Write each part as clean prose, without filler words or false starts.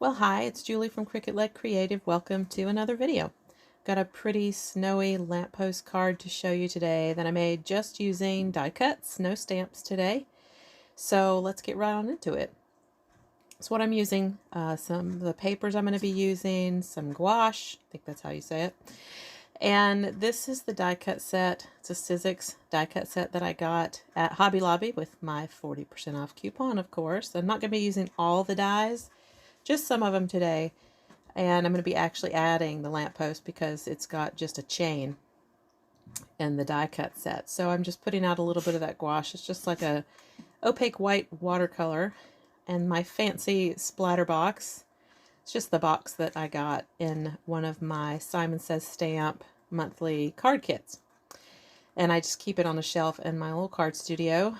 Well, hi, it's Julie from Cricket Leg Creative. Welcome to another video. Got a pretty snowy lamppost card to show you today that I made just using die cuts, no stamps today. So let's get right on into it. So what I'm using, some of the papers I'm going to be using, some gouache, I think that's how you say it. And this is the die cut set. It's a Sizzix die cut set that I got at Hobby Lobby with my 40% off coupon, of course. I'm not going to be using all the dies, just some of them today. And I'm going to be actually adding the lamppost because it's got just a chain in the die cut set. So I'm just putting out a little bit of that gouache. It's just like a opaque white watercolor. And my fancy splatter box, it's just the box that I got in one of my Simon Says Stamp monthly card kits. And I just keep it on the shelf in my little card studio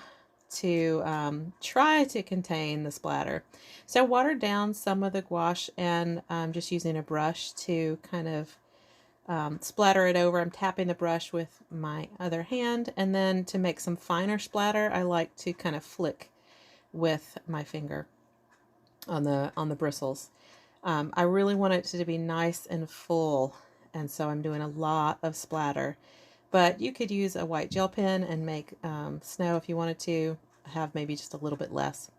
to try to contain the splatter. So I watered down some of the gouache and I'm just using a brush to kind of splatter it over. I'm tapping the brush with my other hand, and then to make some finer splatter I like to kind of flick with my finger on the bristles. I really want it to be nice and full, and so I'm doing a lot of splatter. But you could use a white gel pen and make snow if you wanted to have maybe just a little bit less.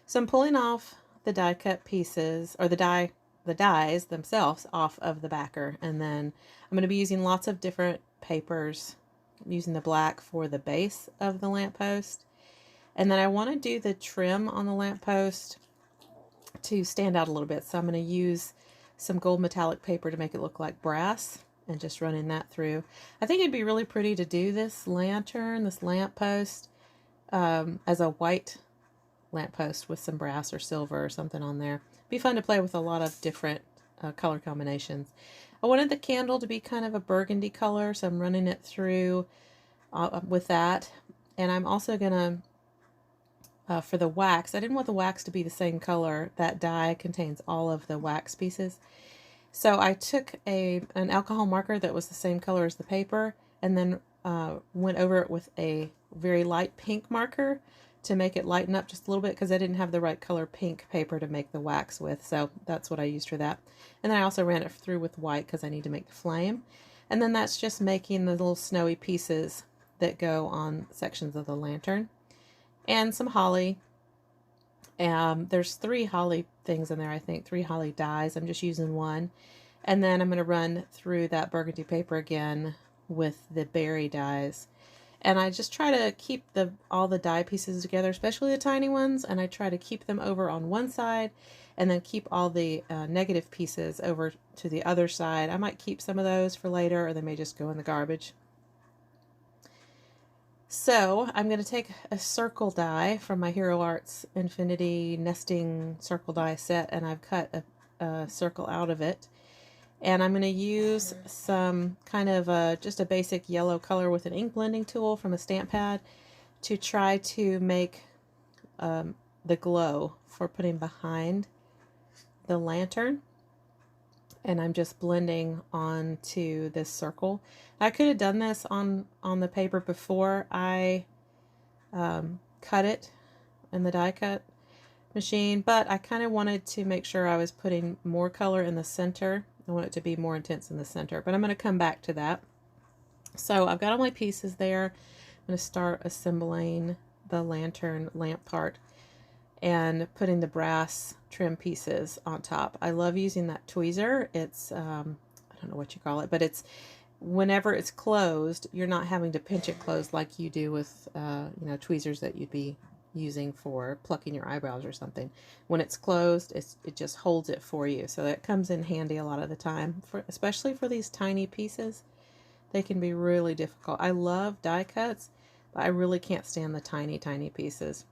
So I'm pulling off the die cut pieces, or the dies themselves off of the backer, and then I'm going to be using lots of different papers. I'm using the black for the base of the lamppost, and then I want to do the trim on the lamppost to stand out a little bit. So I'm going to use some gold metallic paper to make it look like brass and just running that through. I think it'd be really pretty to do this lantern, this lamppost, as a white lamppost with some brass or silver or something on there. Be fun to play with a lot of different color combinations. I wanted the candle to be kind of a burgundy color, so I'm running it through with that. And I'm also going to, for the wax, I didn't want the wax to be the same color. That die contains all of the wax pieces. So I took an alcohol marker that was the same color as the paper, and then went over it with a very light pink marker to make it lighten up just a little bit, because I didn't have the right color pink paper to make the wax with. So that's what I used for that. And then I also ran it through with white because I need to make the flame. And then that's just making the little snowy pieces that go on sections of the lantern. And some holly. There's 3 holly things in there, I think, 3 holly dies. I'm just using one. And then I'm going to run through that burgundy paper again with the berry dies. And I just try to keep all the die pieces together, especially the tiny ones, and I try to keep them over on one side and then keep all the negative pieces over to the other side. I might keep some of those for later, or they may just go in the garbage. So I'm going to take a circle die from my Hero Arts Infinity Nesting Circle Die set, and I've cut a circle out of it. And I'm going to use some kind of just a basic yellow color with an ink blending tool from a stamp pad to try to make the glow for putting behind the lantern. And I'm just blending onto this circle. I could have done this on the paper before I cut it in the die cut machine, but I kind of wanted to make sure I was putting more color in the center. I want it to be more intense in the center, but I'm going to come back to that. So I've got all my pieces there. I'm going to start assembling the lantern lamp part and putting the brass trim pieces on top. I love using that tweezer. It's, I don't know what you call it, but it's, whenever it's closed, you're not having to pinch it closed like you do with, tweezers that you'd be using for plucking your eyebrows or something. When it's closed, it just holds it for you. So that comes in handy a lot of the time, especially for these tiny pieces. They can be really difficult. I love die cuts, but I really can't stand the tiny, tiny pieces.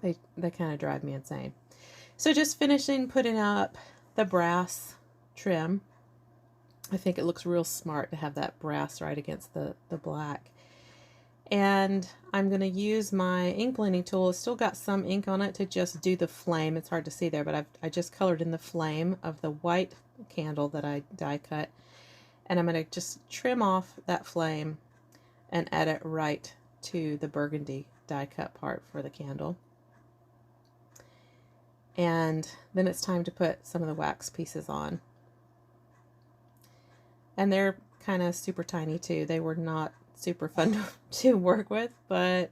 They kind of drive me insane. So just finishing putting up the brass trim. I think it looks real smart to have that brass right against the black. And I'm going to use my ink blending tool. It's still got some ink on it to just do the flame. It's hard to see there, but I just colored in the flame of the white candle that I die cut. And I'm going to just trim off that flame and add it right to the burgundy die cut part for the candle. And then it's time to put some of the wax pieces on. And they're kind of super tiny too. They were not super fun to work with, but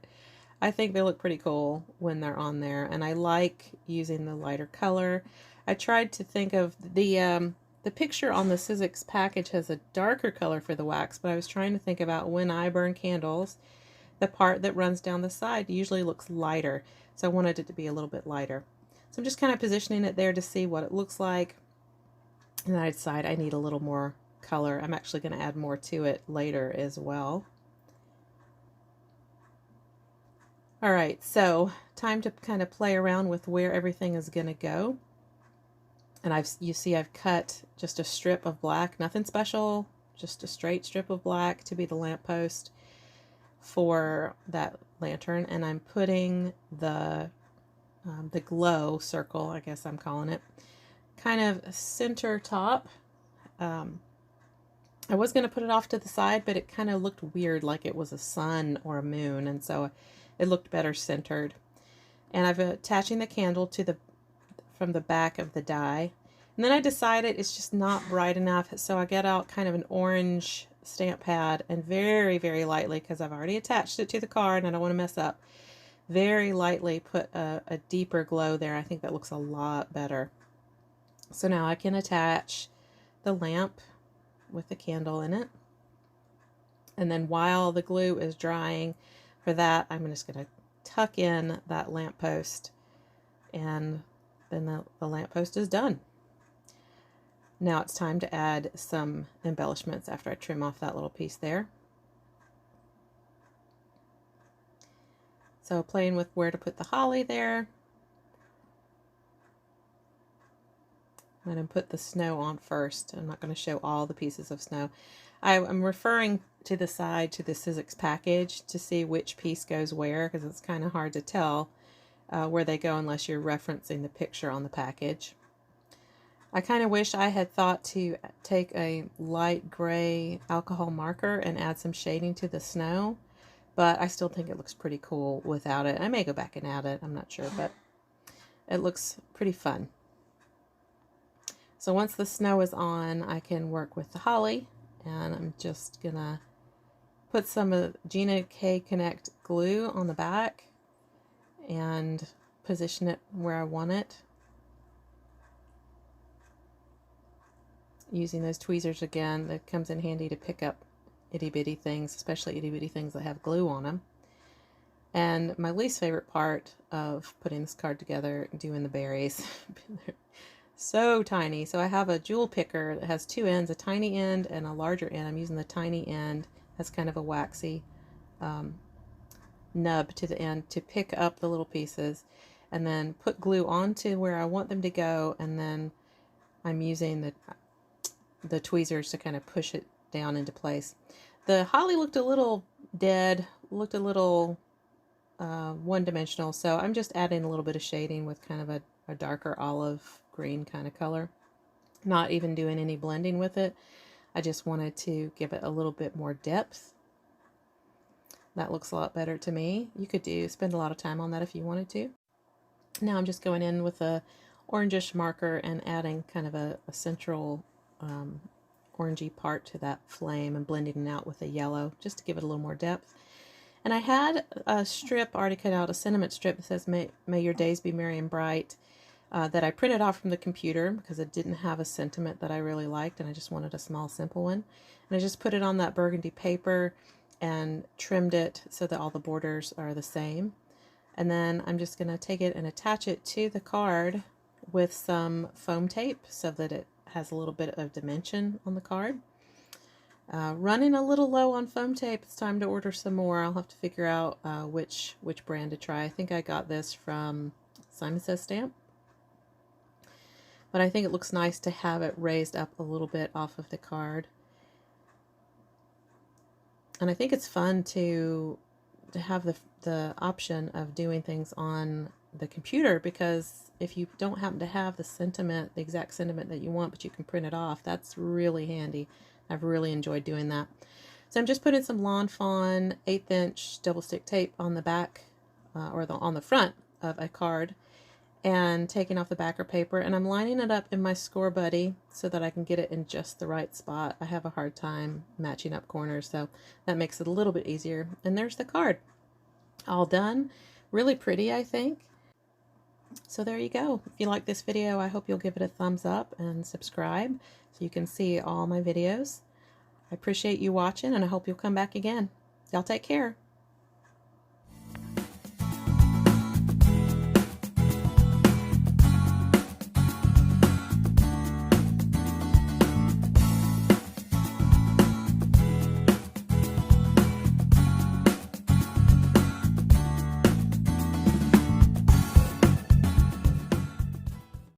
I think they look pretty cool when they're on there. And I like using the lighter color. I tried to think of the picture on the Sizzix package has a darker color for the wax, but I was trying to think about when I burn candles, the part that runs down the side usually looks lighter. So I wanted it to be a little bit lighter. So I'm just kind of positioning it there to see what it looks like. And then I decide I need a little more color. I'm actually going to add more to it later as well. All right, so time to kind of play around with where everything is going to go. And you see I've cut just a strip of black, nothing special, just a straight strip of black to be the lamppost for that lantern. And I'm putting the glow circle, I guess I'm calling it, kind of center top. I was going to put it off to the side, but it kind of looked weird, like it was a sun or a moon, and so it looked better centered. And I'm attaching the candle to from the back of the die. And then I decided it's just not bright enough, so I get out kind of an orange stamp pad and very, very lightly, because I've already attached it to the card and I don't want to mess up, very lightly put a deeper glow there. I think that looks a lot better. So now I can attach the lamp with the candle in it. And then while the glue is drying for that, I'm just going to tuck in that lamppost, and then the lamppost is done. Now it's time to add some embellishments after I trim off that little piece there. So playing with where to put the holly there. I'm going to put the snow on first. I'm not going to show all the pieces of snow. I'm referring to the side to the Sizzix package to see which piece goes where, because it's kind of hard to tell where they go unless you're referencing the picture on the package. I kind of wish I had thought to take a light gray alcohol marker and add some shading to the snow, but I still think it looks pretty cool without it. I may go back and add it, I'm not sure, but it looks pretty fun. So once the snow is on, I can work with the holly, and I'm just gonna put some of Gina K Connect glue on the back and position it where I want it. Using those tweezers again, that comes in handy to pick up itty bitty things, especially itty bitty things that have glue on them. And my least favorite part of putting this card together, doing the berries. So tiny. So I have a jewel picker that has two ends, a tiny end and a larger end. I'm using the tiny end as kind of a waxy nub to the end to pick up the little pieces, and then put glue onto where I want them to go, and then I'm using the tweezers to kind of push it down into place. The holly looked a little dead, looked a little one-dimensional, so I'm just adding a little bit of shading with kind of a darker olive green kind of color. Not even doing any blending with it. I just wanted to give it a little bit more depth. That looks a lot better to me. You could spend a lot of time on that if you wanted to. Now I'm just going in with a orangish marker and adding kind of a central orangey part to that flame and blending it out with a yellow just to give it a little more depth. And I had a strip already cut out, a sentiment strip that says may your days be merry and bright, that I printed off from the computer because it didn't have a sentiment that I really liked, and I just wanted a small simple one. And I just put it on that burgundy paper and trimmed it so that all the borders are the same. And then I'm just going to take it and attach it to the card with some foam tape so that it has a little bit of dimension on the card. Running a little low on foam tape. It's time to order some more. I'll have to figure out which brand to try. I think I got this from Simon Says Stamp. But I think it looks nice to have it raised up a little bit off of the card. And I think it's fun to have the option of doing things on the computer, because if you don't happen to have the sentiment, the exact sentiment that you want, but you can print it off, that's really handy. I've really enjoyed doing that. So I'm just putting some Lawn Fawn 1/8" double stick tape on the back or on the front of a card, and taking off the backer paper, and I'm lining it up in my Score Buddy so that I can get it in just the right spot. I have a hard time matching up corners, so that makes it a little bit easier. And there's the card. All done. Really pretty, I think. So there you go. If you like this video, I hope you'll give it a thumbs up and subscribe so you can see all my videos. I appreciate you watching, and I hope you'll come back again. Y'all take care.